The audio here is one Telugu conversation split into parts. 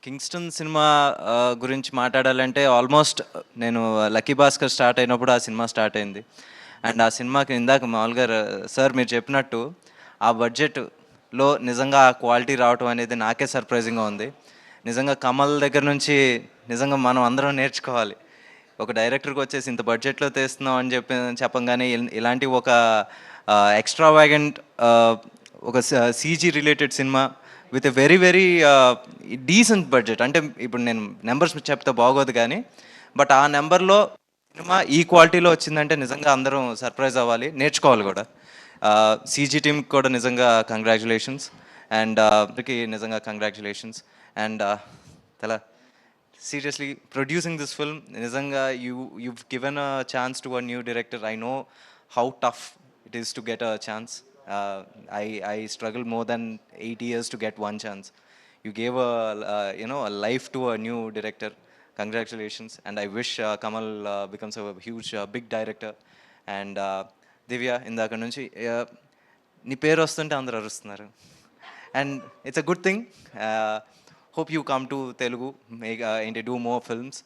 కింగ్స్టన్ సినిమా గురించి మాట్లాడాలంటే ఆల్మోస్ట్ నేను లక్కీ భాస్కర్ స్టార్ట్ అయినప్పుడు ఆ సినిమా స్టార్ట్ అయింది. అండ్ ఆ సినిమాకి ఇందాక మామూలుగా సార్ మీరు చెప్పినట్టు ఆ బడ్జెట్లో నిజంగా ఆ క్వాలిటీ రావటం అనేది నాకే సర్ప్రైజింగ్గా ఉంది. నిజంగా కమల్ దగ్గర నుంచి నిజంగా మనం అందరం నేర్చుకోవాలి. ఒక డైరెక్టర్కి వచ్చేసి ఇంత బడ్జెట్లో తీస్తున్నాం అని చెప్పంగానే ఇలాంటి ఒక ఎక్స్ట్రా వ్యాగెంట్ ఒక CG related cinema with a very very decent budget. అంటే ఇప్పుడు నేను నెంబర్స్ చెప్తే బాగోదు కానీ బట్ ఆ నెంబర్లో సినిమా ఈ క్వాలిటీలో వచ్చిందంటే నిజంగా అందరం సర్ప్రైజ్ అవ్వాలి, నేర్చుకోవాలి కూడా. సీజీ టీమ్కి కూడా నిజంగా కంగ్రాచులేషన్స్. అండ్ నిజంగా కంగ్రాచులేషన్స్. అండ్ తెల seriously producing this film nizanga you've given a chance to a new director. I know how tough it is to get a chance. I struggled more than 8 years to get one chance. You gave a life to a new director. Congratulations. And I wish Kamal becomes a huge big director. And Divya indaka nunchi నీ పేరు వస్తుంటే అందరూ అరుస్తున్నారు. And it's a good thing. Hope you come to Telugu, make ఏంటి డూ మోర్ ఫిల్మ్స్.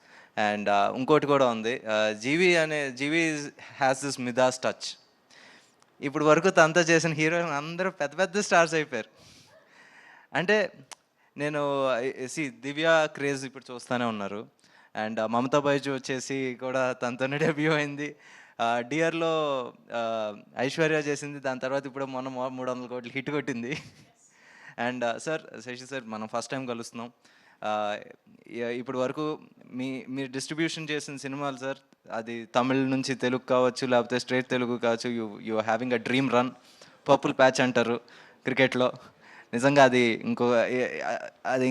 అండ్ ఇంకోటి కూడా ఉంది, జీవి హ్యాస్ దిస్ మిదాస్ టచ్. ఇప్పుడు వరకు తనతో చేసిన హీరోయిన్ అందరూ పెద్ద పెద్ద స్టార్స్ అయిపోయారు. అంటే నేను దివ్య క్రేజ్ ఇప్పుడు చూస్తూనే ఉన్నారు. అండ్ మమతా బైజు వచ్చేసి కూడా తనతోనే డెబ్యూ అయింది. డియర్లో ఐశ్వర్య చేసింది, దాని తర్వాత ఇప్పుడు మొన్న 300 కోట్లు హిట్ కొట్టింది. అండ్ సార్, శశి సార్, మనం ఫస్ట్ టైం కలుస్తున్నాం. ఇప్పటి వరకు మీరు డిస్ట్రిబ్యూషన్ చేసిన సినిమాలు సార్, అది తమిళ్ నుంచి తెలుగు కావచ్చు, లేకపోతే స్ట్రేట్ తెలుగు కావచ్చు, you having a dream run. Purple patch అంటారు క్రికెట్లో. నిజంగా అది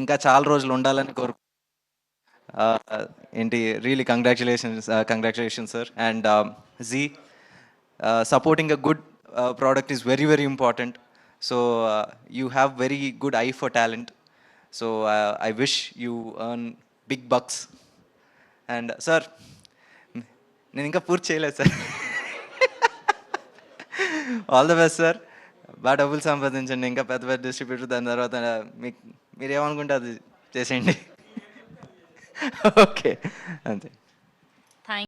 ఇంకా చాలా రోజులు ఉండాలని కోరుకు ఏంటి రియలీ కంగ్రాచులేషన్స్ సార్. అండ్ జీ, supporting a good product is very very important. So you have very good eye for talent. So I wish you earn big bucks. And sir, నేను ఇంకా పూర్తి చేయలేదు sir. All the best sir. బాగా డబ్బులు సంపాదించండి, ఇంకా పెద్ద పెద్ద డిస్ట్రిబ్యూటర్, దాని తర్వాత మీరు ఏమనుకుంటే అది చేసేయండి. ఓకే, అంతే. థ్యాంక్